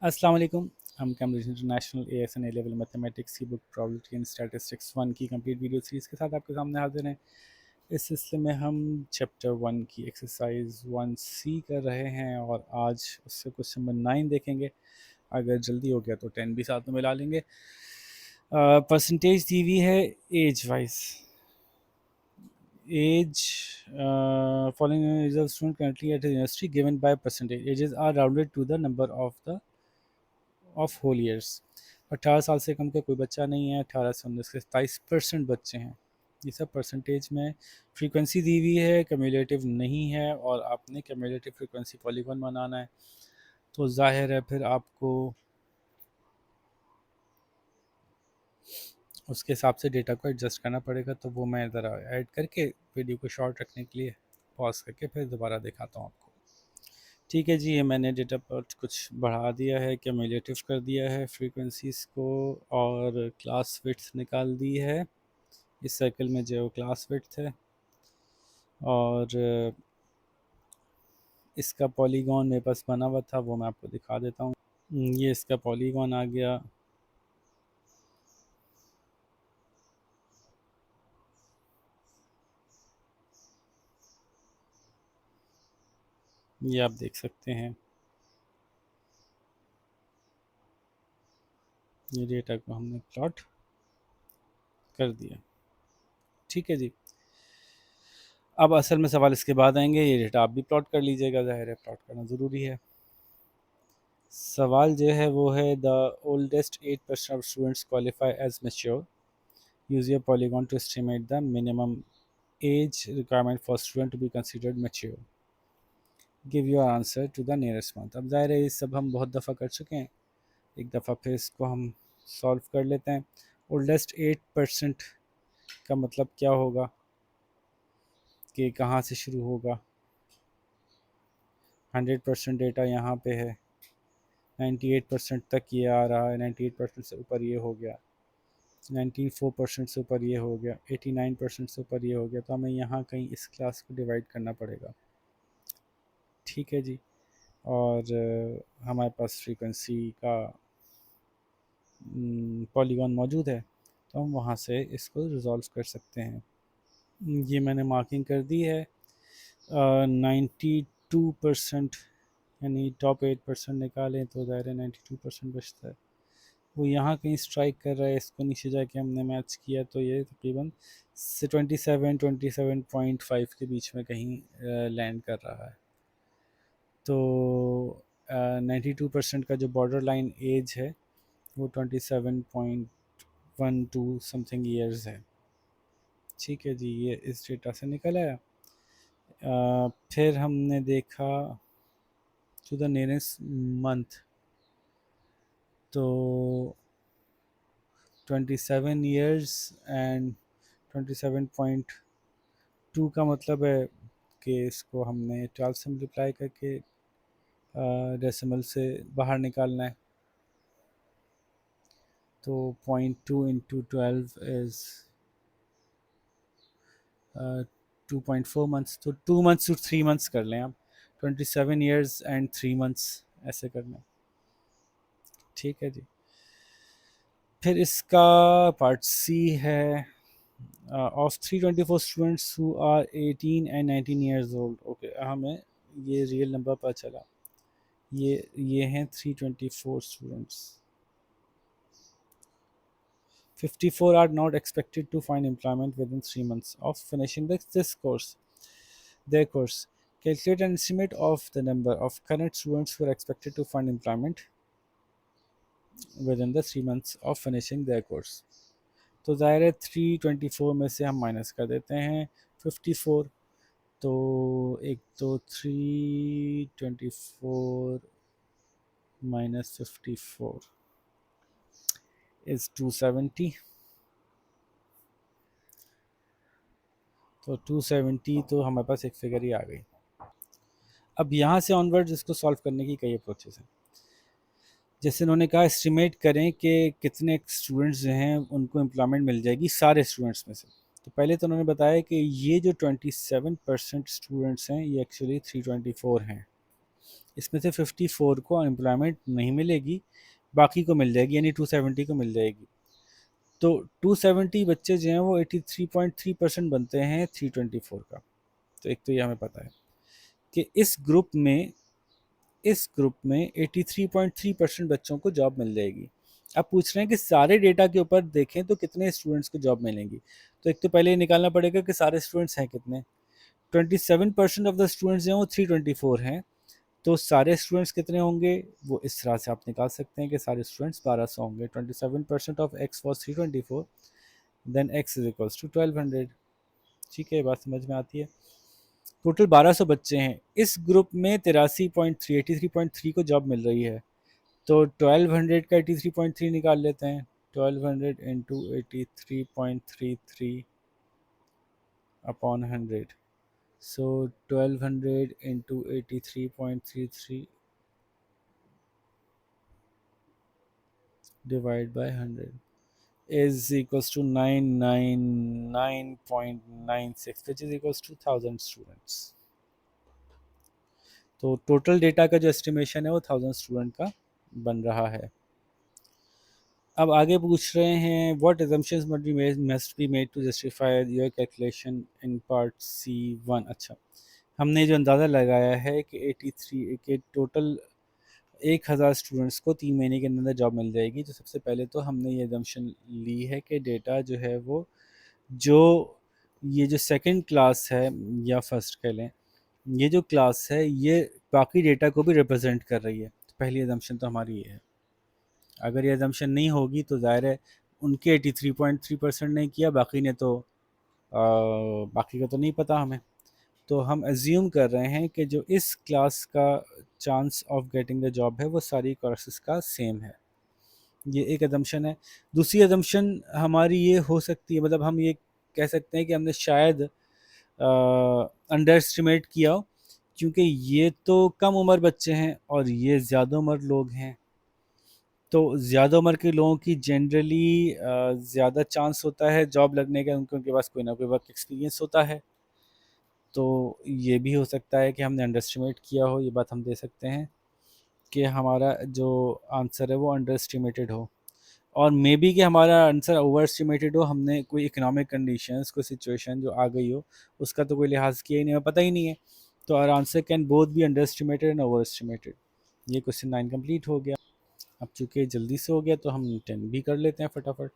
अस्सलाम वालेकुम। हम Cambridge international ASN A level mathematics की बुक प्रोबेबिलिटी एंड स्टैटिस्टिक्स 1 की कंप्लीट वीडियो सीरीज़ के साथ आपके सामने हाजिर हैं। इस सिलसिले में हम चैप्टर 1 की एक्सरसाइज 1C कर रहे हैं और आज उससे क्वेश्चन नंबर 9 देखेंगे। अगर जल्दी हो गया तो 10 भी साथ में मिला लेंगे। परसेंटेज दी हुई है age wise. Age following is a student currently at a university given by percentage. Ages are rounded to the number of whole years. 18 साल से कम का कोई बच्चा नहीं है। 18 से 19 के 27% बच्चे हैं। ये सब परसेंटेज में फ्रीक्वेंसी दी हुई है, कम्युलेटिव नहीं है और आपने कम्युलेटिव फ्रीक्वेंसी पॉलीगॉन बनाना है तो जाहिर है फिर आपको उसके हिसाब से डेटा को एडजस्ट करना पड़ेगा। तो वो मैं ज़रा ऐड करके वीडियो को शॉर्ट रखने के लिए पॉज करके फिर दोबारा दिखाता हूँ आपको। ठीक है जी, ये मैंने डेटा पर कुछ बढ़ा दिया है, क्यूमुलेटिव कर दिया है फ्रीक्वेंसीज़ को और क्लास विड्थ निकाल दी है। इस सर्कल में जो क्लास विड्थ है और इसका पॉलीगॉन मेरे पास बना हुआ था वो मैं आपको दिखा देता हूँ। ये इसका पॉलीगॉन आ गया। ये आप देख सकते हैं। ये डेटा को हमने प्लॉट कर दिया। ठीक है जी। अब असल में सवाल इसके बाद आएंगे। ये डेटा आप भी प्लॉट कर लीजिएगा, ज़ाहिर है प्लॉट करना ज़रूरी है। सवाल जो है वो है the oldest 8% of students qualify as mature. Use your polygon to estimate the minimum age requirement for student to be considered mature. Give your answer to the nearest month. अब ज़ाहिर है ये सब हम बहुत दफ़ा कर चुके हैं, एक दफ़ा फिर इसको हम सॉल्व कर लेते हैं। ओल्डेस्ट 8% का मतलब क्या होगा कि कहाँ से शुरू होगा। 100% डेटा यहाँ पे है, 98% तक ये आ रहा है, 98% से ऊपर ये हो गया, 94% से ऊपर ये हो गया, 89% से ऊपर ये हो गया। तो हमें यहाँ कहीं इस क्लास को डिवाइड करना पड़ेगा। ठीक है जी। और हमारे पास फ्रीक्वेंसी का पॉलीगॉन मौजूद है तो हम वहाँ से इसको रिज़ॉल्व कर सकते हैं। ये मैंने मार्किंग कर दी है। 92% यानी टॉप 8% निकालें तो ज़ाहिर है 92% बचता है। वो यहाँ कहीं स्ट्राइक कर रहा है, इसको नीचे जाके हमने मैच किया तो ये तकरीबन से 27-27.5 के बीच में कहीं लैंड कर रहा है। तो 92% का जो बॉर्डर लाइन एज है वो 27.12 समथिंग ईयर्स है। ठीक है जी, ये इस डेटा से निकल आया। फिर हमने देखा टू द नियरेस्ट मंथ तो 27 ईयर्स एंड 27.2 का मतलब है कि इसको हमने 12 से मल्टीप्लाई करके डेसिमल से बाहर निकालना है। तो 0.2 इंटू 12 इज़ 2.4 मंथ्स। तो 2 मंथ्स टू 3 मंथ्स कर लें आप। 27 ईयर्स एंड 3 मंथ्स ऐसे कर लें। ठीक है जी। फिर इसका पार्ट सी है। Of 324 students who are 18 and 19 years old. Okay, हमें ये रियल नंबर पता चला। ये हैं 324 students. 54 are not expected to find employment within 3 months of finishing this course. Their course. Calculate an estimate of the number of current students who are expected to find employment within the 3 months of finishing their course. तो ज़ाहिर है 324 में से हम minus कर देते हैं 54। तो एक तो 324 माइनस 54 इज़ 270। तो 270 तो हमारे पास एक फिगर ही आ गई। अब यहाँ से ऑनवर्ड्स इसको सॉल्व करने की कई अप्रोचेस हैं। जैसे उन्होंने कहा एस्टिमेट करें कि कितने स्टूडेंट्स जो हैं उनको एम्प्लॉयमेंट मिल जाएगी सारे स्टूडेंट्स में से। तो पहले तो उन्होंने बताया कि ये जो 27% स्टूडेंट्स हैं ये एक्चुअली 324 हैं। इसमें से 54 को एम्प्लॉयमेंट नहीं मिलेगी, बाकी को मिल जाएगी, यानी 270 को मिल जाएगी। तो 270 बच्चे जो हैं वो 83.3% बनते हैं 324 का। तो एक तो ये हमें पता है कि इस ग्रुप में 83.3% बच्चों को जॉब मिल जाएगी। अब पूछ रहे हैं कि सारे डेटा के ऊपर देखें तो कितने स्टूडेंट्स को जॉब मिलेंगी। तो एक तो पहले ये निकालना पड़ेगा कि सारे स्टूडेंट्स हैं कितने। 27% ऑफ द स्टूडेंट्स जो हैं वो 324 हैं। तो सारे स्टूडेंट्स कितने होंगे वो इस तरह से आप निकाल सकते हैं कि सारे स्टूडेंट्स 1200 होंगे। 27% of X was 324, then X is equals to 1200। ठीक है, ये बात समझ में आती है। टोटल 1200 बच्चे हैं इस ग्रुप में, 83.3 को जॉब मिल रही है। तो 1200 का 83.3 निकाल लेते हैं। 1200 into 83.33 upon 100। So 1200 into 83.33 divide by 100 is equals to 999.96, which is equals to 1000 students। तो टोटल डेटा का जो एस्टिमेशन है वो 1000 स्टूडेंट का बन रहा है। अब आगे पूछ रहे हैं what assumptions must be made to justify your calculation in part C1। अच्छा, हमने जो अंदाज़ा लगाया है कि 83 के टोटल 1000 स्टूडेंट्स को 3 महीने के अंदर जॉब मिल जाएगी। तो सबसे पहले तो हमने ये assumption ली है कि डेटा जो है वो जो ये जो सेकंड क्लास है या फर्स्ट कह लें, ये जो क्लास है ये बाकी डेटा को भी रिप्रेजेंट कर रही है। तो पहली एजम्पशन तो हमारी ये है। अगर ये एजम्पशन नहीं होगी तो ज़ाहिर है उनके 83.3% ने किया, बाकी ने तो बाकी का तो नहीं पता हमें। तो हम एज्यूम कर रहे हैं कि जो इस क्लास का chance of getting the job है वो सारी कोर्सेज का सेम है। ये एक एजम्पशन है। दूसरी एजम्पशन हमारी ये हो सकती है, मतलब हम ये कह सकते हैं कि हमने शायद अंडर एस्टिमेट किया हो, क्योंकि ये तो कम उम्र बच्चे हैं और ये ज़्यादा उम्र लोग हैं। तो ज़्यादा उम्र के लोगों की जनरली ज़्यादा चांस होता है जॉब लगने का, उनके पास कोई ना कोई वर्क एक्सपीरियंस होता है। तो ये भी हो सकता है कि हमने अंडर एस्टिमेट किया हो, ये बात हम दे सकते हैं कि हमारा जो आंसर है वो अंडर एस्टिमेटेड हो। और मे बी कि हमारा आंसर ओवर एस्टिमेटेड हो, हमने कोई इकोनॉमिक कंडीशंस, कोई सिचुएशन जो आ गई हो उसका तो कोई लिहाज किया ही नहीं, हमें पता ही नहीं है। तो our answer can both be underestimated and overestimated. ये क्वेश्चन 9 कंप्लीट हो गया। अब चूँकि जल्दी से हो गया तो हम 10 भी कर लेते हैं फटाफट।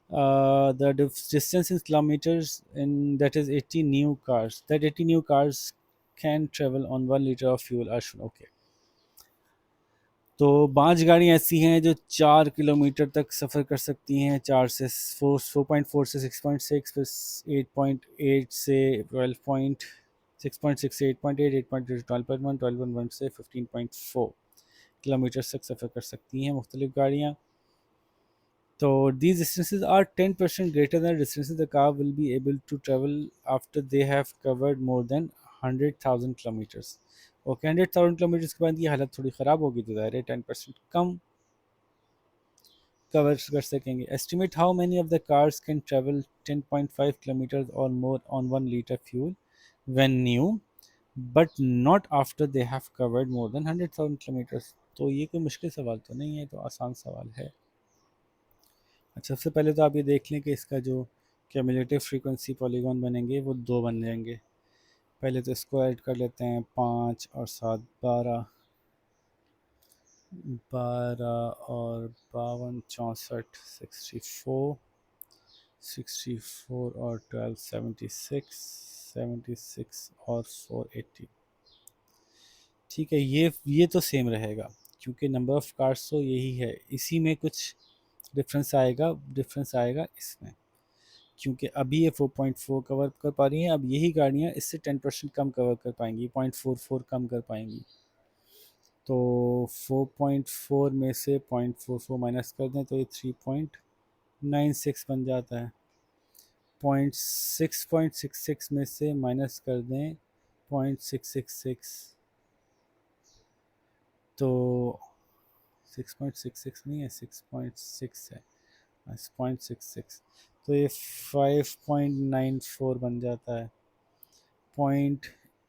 The distance in kilometers in that is 80 new cars, that 80 new cars can travel on 1 liter of fuel are shown। Okay, तो 5 गाड़ियाँ ऐसी हैं जो 4 किलोमीटर तक सफ़र कर सकती हैं। 4.4 से 6.6, फिर 8.8 से 12.6.6 से 8.8, 8.8 से 12.1, 12.1 से 15.4 किलोमीटर तक सफ़र कर सकती हैं मुख्तलिफ गाड़ियाँ। तो these distances are 10% greater than the distances the car will be able to travel after they have covered more than 100,000 kilometers। Okay, 100,000 kilometres के बाद ये हालत थोड़ी ख़राब होगी, तो ज़ाहिर है 10% कम कवर कर सकेंगे। Estimate how many of the cars can travel 10.5 kilometres और more on 1 litre fuel when new but not after they have covered more than 100,000 kilometres. तो ये कोई मुश्किल सवाल तो नहीं है, तो आसान सवाल है। अच्छा, सबसे पहले तो आप ये देख लें कि इसका जो क्यूमुलेटिव फ्रीक्वेंसी पॉलीगॉन बनेंगे वो 2 बन जाएंगे। पहले तो इसको ऐड कर लेते हैं, 5 और 7 12, 12 और 52 64, 64 और 12 76, 76 और 480। ठीक है, ये तो सेम रहेगा क्योंकि नंबर ऑफ़ कार्स तो यही है। इसी में कुछ डिफरेंस आएगा इसमें, क्योंकि अभी ये 4.4 कवर कर पा रही हैं, अब यही गाड़ियाँ इससे 10% कम कवर कर पाएंगी, 0.44 कम कर पाएंगी। तो 4.4 में से 0.44 माइनस कर दें तो ये 3.96 बन जाता है। 6.66 में से माइनस कर दें 0.666, तो 6.66 नहीं है, 6.6 है, 0.66, तो ये 5.94 बन जाता है।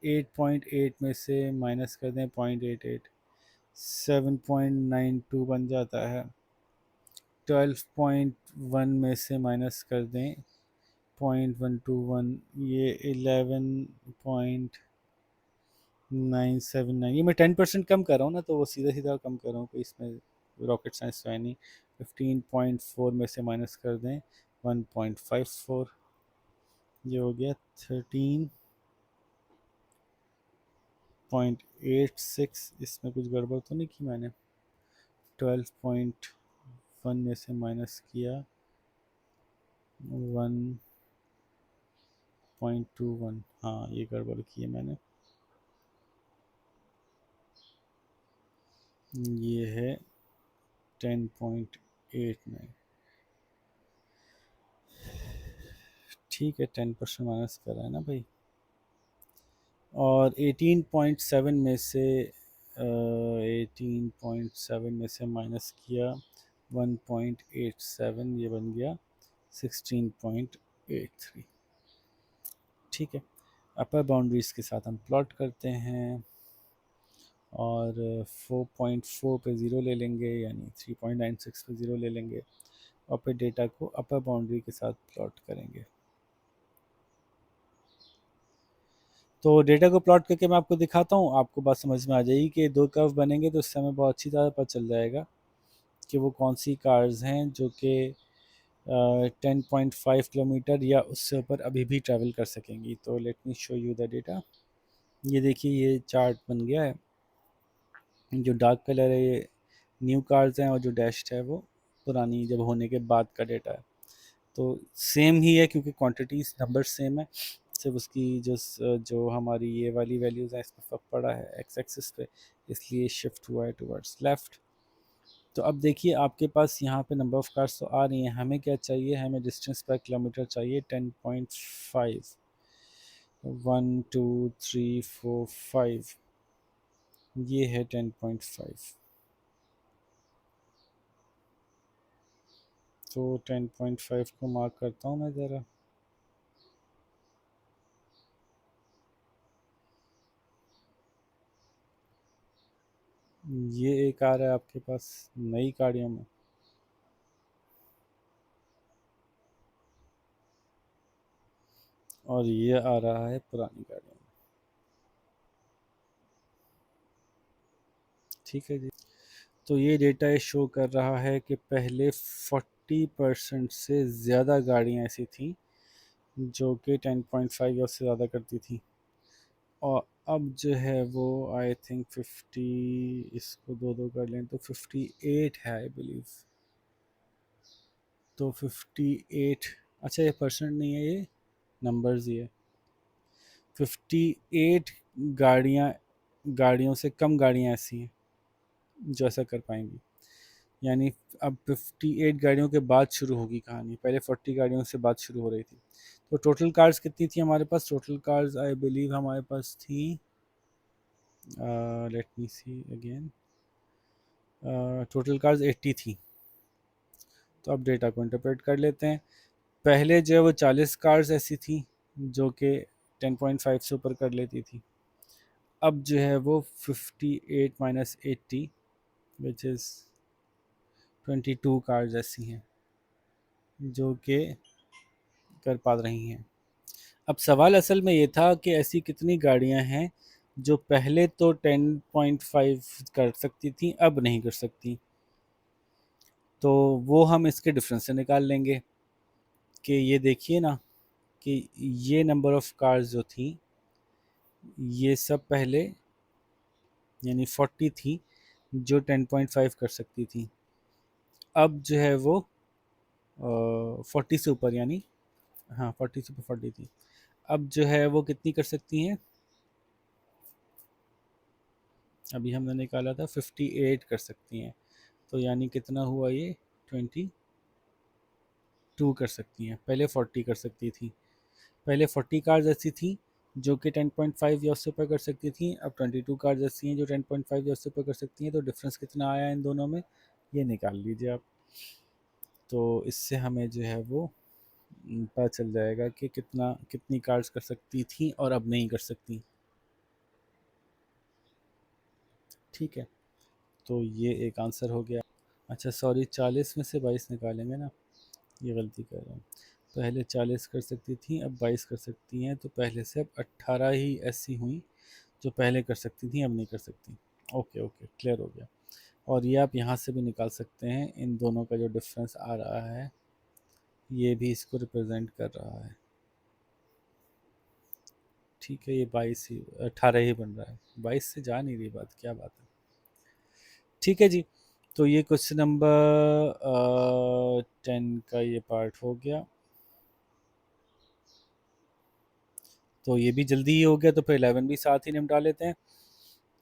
8.8 में से माइनस कर दें 0.88, 7.92 बन जाता है। 12.1 में से माइनस कर दें 0.121, ये 11.979। ये मैं 10% कम कर रहा हूँ ना, तो वो सीधा सीधा कम कर रहा हूँ, कोई इसमें रॉकेट साइंस तो है नहीं। 15.4 में से माइनस कर दें 1.54, ये हो गया 13.86। इसमें कुछ गड़बड़ तो नहीं की मैंने? 12.1 में से माइनस किया 1.21, हाँ ये गड़बड़ की है मैंने। ये है 10.89। ठीक है, 10% माइनस करा है ना भाई। और 18.7 में से 18.7 में से माइनस किया 1.87, ये बन गया 16.83। ठीक है, अपर बाउंड्रीज के साथ हम प्लॉट करते हैं, और 4.4 पे ज़ीरो ले लेंगे, यानी 3.96 पे ज़ीरो ले लेंगे, और फिर डेटा को अपर बाउंड्री के साथ प्लॉट करेंगे। तो डेटा को प्लॉट करके मैं आपको दिखाता हूँ, आपको बात समझ में आ जाएगी कि दो कर्व बनेंगे तो इससे हमें बहुत अच्छी तरह पता चल जाएगा कि वो कौन सी कार्स हैं जो कि 10.5 किलोमीटर या उससे ऊपर अभी भी ट्रैवल कर सकेंगी। तो let me show you the data. ये देखिए, ये चार्ट बन गया है। जो डार्क कलर है ये न्यू कार्स हैं, और जो डैश्ड है वो पुरानी जब होने के बाद का डेटा है। तो सेम ही है, क्योंकि क्वांटिटीज नंबर सेम है, सिर्फ उसकी जो हमारी ये वाली वैल्यूज़ हैं इस पर फर्क पड़ा है एक्स एक्सिस पे, इसलिए शिफ्ट हुआ है टुवर्ड्स लेफ़्ट। तो अब देखिए, आपके पास यहाँ पे नंबर ऑफ़ कार्स तो आ रही हैं, हमें क्या चाहिए? हमें डिस्टेंस पर किलोमीटर चाहिए 10.5। 1 2 3 4 5, ये है 10.5। तो 10.5 को मार्क करता हूँ मैं ज़रा। ये एक आ रहा है आपके पास नई गाड़ियों में, और ये आ रहा है पुरानी गाड़ियों में। ठीक है जी। तो ये डेटा ये शो कर रहा है कि पहले 40% से ज़्यादा गाड़ियाँ ऐसी थी जो कि 10.5 या उससे ज़्यादा करती थी, और अब जो है वो आई थिंक 50, इसको दो दो कर लें तो 58 है आई बिलीव। तो 58, अच्छा ये परसेंट नहीं है, ये नंबर्स ही है। 58 गाड़ियाँ, गाड़ियों से कम गाड़ियाँ ऐसी हैं जो ऐसा कर पाएंगी। यानी अब 58 गाड़ियों के बाद शुरू होगी कहानी, पहले 40 गाड़ियों से बात शुरू हो रही थी। तो टोटल कार्स कितनी थी हमारे पास? टोटल कार्स आई बिलीव हमारे पास थी, let me see again, total cars 80 थी। तो अब डेटा को इंटरप्रेट कर लेते हैं। पहले जो है वो 40 कार्स ऐसी थी जो कि 10.5 से ऊपर कर लेती थी। अब जो है वो 58 माइनस 80 विच इज़ 22 कार्स ऐसी हैं जो कि कर पा रही हैं। अब सवाल असल में ये था कि ऐसी कितनी गाड़ियां हैं जो पहले तो 10.5 कर सकती थी, अब नहीं कर सकती। तो वो हम इसके डिफरेंस से निकाल लेंगे कि ये देखिए ना, कि ये नंबर ऑफ़ कार्स जो थी ये सब पहले यानी 40 थी जो 10.5 कर सकती थी। अब जो है वो 40 से ऊपर, यानी हाँ 40 से ऊपर 40 थी। अब जो है वो कितनी कर सकती हैं? अभी हमने निकाला था 58 कर सकती हैं। तो यानी कितना हुआ ये? 22 कर सकती हैं, पहले 40 कर सकती थी। पहले 40 कार्स ऐसी थी जो कि 10.5 या उससे ऊपर कर सकती थी, अब 22 कार्स ऐसी हैं जो 10.5 या उससे ऊपर कर सकती हैं। तो डिफरेंस कितना आया इन दोनों में, ये निकाल लीजिए आप। तो इससे हमें जो है वो पता चल जाएगा कि कितनी कार्स कर सकती थी और अब नहीं कर सकती। ठीक है, तो ये एक आंसर हो गया। अच्छा सॉरी, 40 में से 22 निकालेंगे ना, ये गलती कर रहा हूँ। पहले 40 कर सकती थी, अब 22 कर सकती हैं, तो पहले से अब 18 ही ऐसी हुई जो पहले कर सकती थी, अब नहीं कर सकती। ओके ओके, क्लियर हो गया। और ये आप यहाँ से भी निकाल सकते हैं, इन दोनों का जो डिफरेंस आ रहा है ये भी इसको रिप्रेजेंट कर रहा है। ठीक है, ये 22 ही 18 ही बन रहा है, 22 से जा नहीं रही बात, क्या बात है। ठीक है जी, तो ये क्वेश्चन नंबर 10 का ये पार्ट हो गया, तो ये भी जल्दी ही हो गया, तो फिर 11 भी साथ ही निपटा लेते हैं।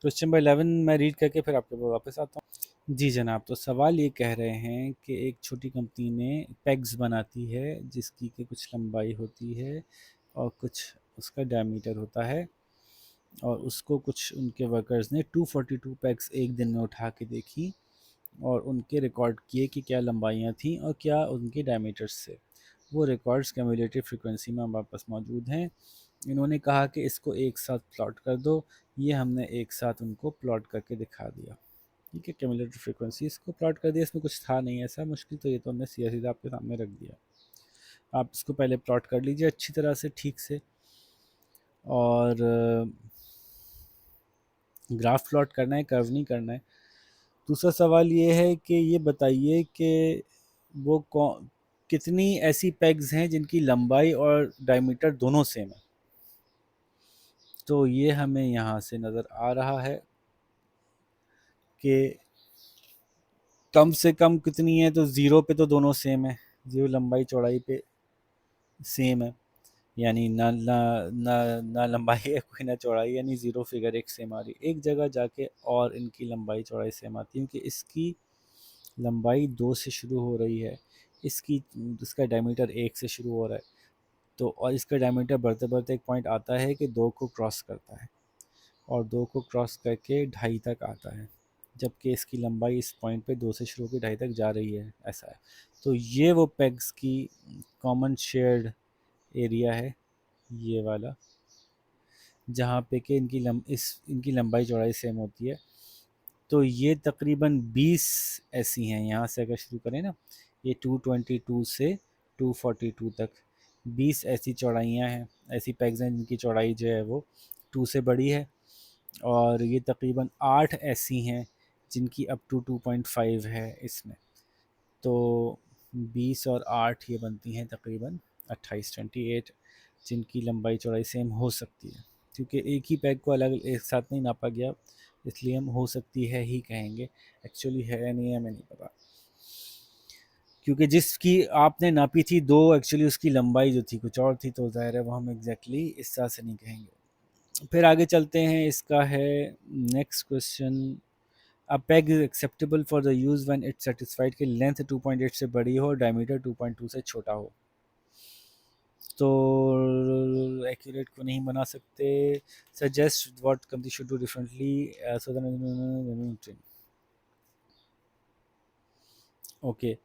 क्वेश्चन नंबर 11 मैं रीड करके फिर आपके पास वापस आता हूँ। जी जनाब, तो सवाल ये कह रहे हैं कि एक छोटी कंपनी ने पैग्स बनाती है जिसकी कि कुछ लंबाई होती है और कुछ उसका डायमीटर होता है, और उसको कुछ उनके वर्कर्स ने 242 पैग्स एक दिन में उठा के देखी और उनके रिकॉर्ड किए कि क्या लंबाइयाँ थीं और क्या उनके डायमीटर्स थे। वो रिकॉर्ड्स क्यूमुलेटिव फ्रीक्वेंसी में हमारे पास मौजूद हैं। इन्होंने कहा कि इसको एक साथ प्लॉट कर दो, ये हमने एक साथ उनको प्लॉट करके दिखा दिया। ठीक है, क्यूमुलेटिव फ्रीक्वेंसी इसको प्लॉट कर दिया, इसमें कुछ था नहीं ऐसा मुश्किल, तो ये तो हमने सीधा सीधा आपके सामने रख दिया। आप इसको पहले प्लॉट कर लीजिए अच्छी तरह से, ठीक से, और ग्राफ प्लॉट करना है, कर्व नहीं करना है। दूसरा सवाल ये है कि ये बताइए कि वो कितनी ऐसी पेग्स हैं जिनकी लंबाई और डायमीटर दोनों सेम है। तो ये हमें यहाँ से नज़र आ रहा है कि कम से कम कितनी है, तो ज़ीरो पे तो दोनों सेम है, ज़ीरो लंबाई चौड़ाई पे सेम है, यानी ना ना ना ना लंबाई है कोई ना चौड़ाई, यानी ज़ीरो फिगर एक सेम आ रही। एक जगह जाके और इनकी लंबाई चौड़ाई सेम आती है, क्योंकि इसकी लंबाई 2 से शुरू हो रही है, इसकी इसका डायमीटर 1 से शुरू हो रहा है, तो और इसका डायमीटर बढ़ते बढ़ते एक पॉइंट आता है कि 2 को क्रॉस करता है, और 2 को क्रॉस करके 2.5 तक आता है, जबकि इसकी लंबाई इस पॉइंट पे 2 से शुरू होकर 2.5 तक जा रही है, ऐसा है। तो ये वो पेग्स की कॉमन शेयर्ड एरिया है, ये वाला, जहाँ पे कि इनकी लंबाई चौड़ाई सेम होती है। तो ये तकरीबन 20 ऐसी हैं, यहाँ से अगर शुरू करें ना, ये 222 से 242 तक 20 ऐसी चौड़ाइयाँ हैं, ऐसी पेग्स हैं जिनकी चौड़ाई जो है वो 2 से बड़ी है, और ये तकरीबन 8 ऐसी हैं जिनकी अप टू 2.5 है इसमें। तो 20 और 8 ये बनती हैं तकरीबन 28, 28, जिनकी लंबाई चौड़ाई सेम हो सकती है, क्योंकि एक ही पैग को अलग एक साथ नहीं नापा गया, इसलिए हम हो सकती है ही कहेंगे, एक्चुअली है नहीं है हमें नहीं पता, क्योंकि जिसकी आपने नापी थी दो, एक्चुअली उसकी लंबाई जो थी कुछ और थी, तो ज़ाहिर है वो हम एग्जैक्टली इस तरह से नहीं कहेंगे। फिर आगे चलते हैं, इसका है next question. A peg is acceptable for the use when it satisfied कि लेंथ 2.8 से बड़ी हो और डायमीटर 2.2 से छोटा हो। तो एक्यूरेट को नहीं बना सकते, suggest what company should do differently so that. Okay,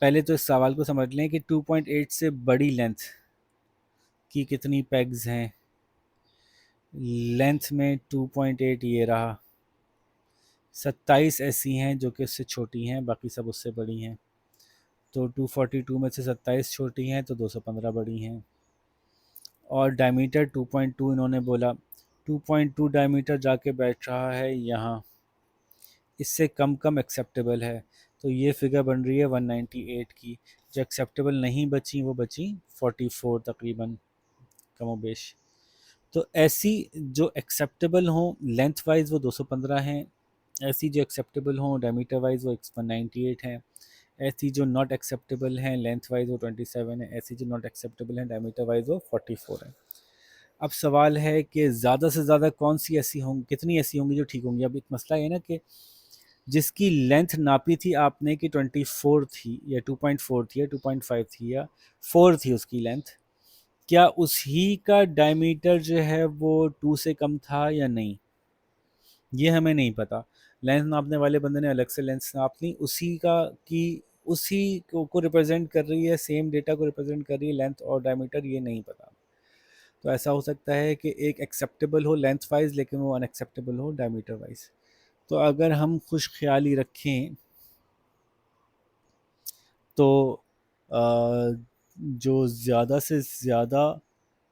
पहले तो इस सवाल को समझ लें कि 2.8 से बड़ी लेंथ की कितनी पेग्स हैं। लेंथ में 2.8 ये रहा, 27 ऐसी हैं जो कि उससे छोटी हैं, बाकी सब उससे बड़ी हैं। तो 242 में से 27 छोटी हैं, तो 215 बड़ी हैं। और डायमीटर 2.2 इन्होंने बोला, 2.2 डायमीटर जाके बैठ रहा है यहाँ, इससे कम कम एक्सेप्टेबल है, तो ये फिगर बन रही है 198 की। जो एक्सेप्टेबल नहीं बची वो बची 44 तकरीबन, कमोबेश। तो ऐसी जो एक्सेप्टेबल हो लेंथ वाइज वो 215 हैं, ऐसी जो एक्सेप्टेबल हो डायमीटर वाइज वो 198 हैं, ऐसी जो नॉट एक्सेप्टेबल हैं लेंथ वाइज वो 27 है, ऐसी जो नॉट एक्सेप्टेबल हैं डायमीटर वाइज वो 44 है। अब सवाल है कि ज़्यादा से ज़्यादा कौन सी ऐसी होंगी, कितनी ऐसी होंगी जो ठीक होंगी। अब एक मसला है ना कि जिसकी लेंथ नापी थी आपने कि 24 थी या 2.4 थी या 2.5 थी या 4 थी उसकी लेंथ, क्या उसी का डायमीटर जो है वो 2 से कम था या नहीं, ये हमें नहीं पता। लेंथ नापने वाले बंदे ने अलग से लेंथ नाप ली, उसी का की उसी को रिप्रेजेंट कर रही है, सेम डेटा को रिप्रेजेंट कर रही है लेंथ और डायमीटर, ये नहीं पता। तो ऐसा हो सकता है कि एक एक्सेप्टेबल हो लेंथ वाइज लेकिन वो अनएक्सेप्टेबल हो डायमीटर वाइज। तो अगर हम खुश ख्याली रखें तो जो ज़्यादा से ज़्यादा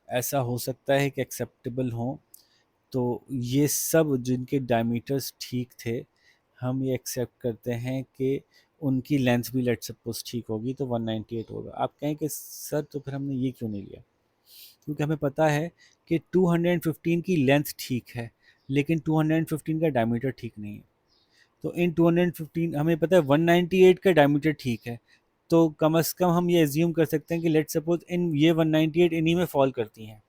ऐसा हो सकता है कि एक्सेप्टेबल हों, तो ये सब जिनके डायमीटर्स ठीक थे, हम ये एक्सेप्ट करते हैं कि उनकी लेंथ भी लेट्स सपोज ठीक होगी, तो 198 होगा। आप कहें कि सर तो फिर हमने ये क्यों नहीं लिया? क्योंकि हमें पता है कि 215 की लेंथ ठीक है, लेकिन 215 का डायमीटर ठीक नहीं है। तो इन 215 हमें पता है 198 का डायमीटर ठीक है, तो कम से कम हम ये एज्यूम कर सकते हैं कि लेट्स सपोज इन ये 198 इन्हीं में फॉल करती हैं।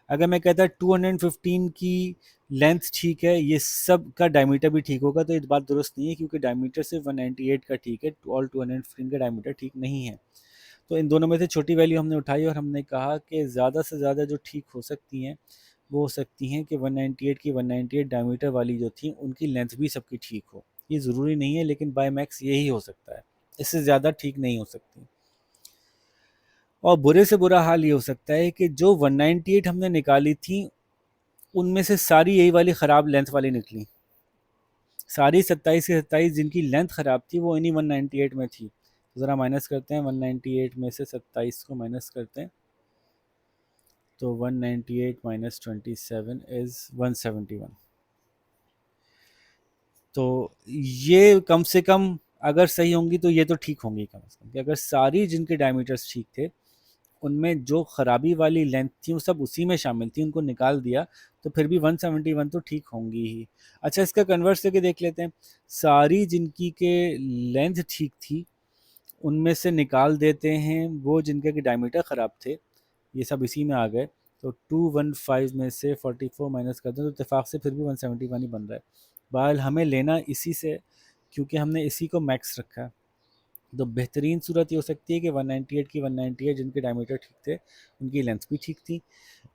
अगर मैं कहता 215 की लेंथ ठीक है, ये सब का डायमीटर भी ठीक होगा, तो ये बात दुरुस्त नहीं है, क्योंकि डायमीटर सिर्फ 198 का ठीक है और 215 का डायमीटर ठीक नहीं है। तो इन दोनों में से छोटी वैल्यू हमने उठाई और हमने कहा कि ज़्यादा से ज़्यादा जो ठीक हो सकती हैं वो हो सकती हैं कि 198 की 198 डायमीटर वाली जो थी उनकी लेंथ भी सबकी ठीक हो। ये ज़रूरी नहीं है, लेकिन बाय मैक्स यही हो सकता है, इससे ज़्यादा ठीक नहीं हो सकती। और बुरे से बुरा हाल ये हो सकता है कि जो 198 हमने निकाली थी उनमें से सारी यही वाली ख़राब लेंथ वाली निकली। सारी 27 की 27 जिनकी लेंथ ख़राब थी वो इन्हीं 198 में थी। तो ज़रा माइनस करते हैं, 198 में से 27 को माइनस करते हैं, तो 198 माइनस 27 इज़ 171। तो ये कम से कम अगर सही होंगी तो ये तो ठीक होंगी कम से कम, कि अगर सारी जिनके डायमीटर्स ठीक थे उनमें जो खराबी वाली लेंथ थी वो सब उसी में शामिल थी, उनको निकाल दिया तो फिर भी 171 तो ठीक होंगी ही। अच्छा, इसका कन्वर्स करके देख लेते हैं। सारी जिनकी के लेंथ ठीक थी उनमें से निकाल देते हैं वो जिनके के डायमीटर ख़राब थे, ये सब इसी में आ गए। तो 215 में से 44 माइनस कर दें तो इत्तेफाक से फिर भी 171 ही बन रहा है। बहरहाल हमें लेना इसी से, क्योंकि हमने इसी को मैक्स रखा है। तो बेहतरीन सूरत ये हो सकती है कि 198 की 198 जिनके डायमीटर ठीक थे उनकी लेंथ भी ठीक थी,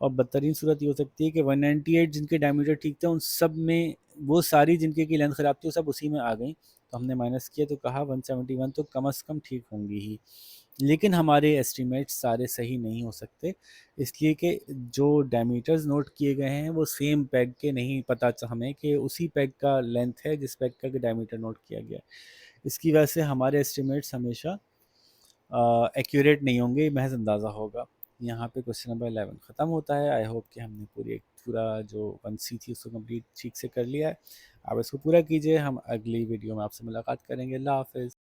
और बदतरीन सूरत ये हो सकती है कि 198 जिनके डायमीटर ठीक थे उन सब में वो सारी जिनके की लेंथ ख़राब थी वो सब उसी में आ गई। तो हमने माइनस किया तो कहा 171 तो कम से कम ठीक होंगी ही, लेकिन हमारे एस्टीमेट सारे सही नहीं हो सकते, इसलिए कि जो डायमीटर्स नोट किए गए हैं वो सेम पैग के नहीं, पता हमें कि उसी पैग का लेंथ है जिस पैग का डायमीटर नोट किया गया। इसकी वजह से हमारे एस्टिमेट्स हमेशा एक्यूरेट नहीं होंगे, महज अंदाज़ा होगा। यहाँ पे क्वेश्चन नंबर 11 ख़त्म होता है। आई होप कि हमने पूरा जो 1C थी उसको कंप्लीट ठीक से कर लिया है। आप इसको पूरा कीजिए, हम अगली वीडियो में आपसे मुलाकात करेंगे। अल्लाह हाफ़िज़।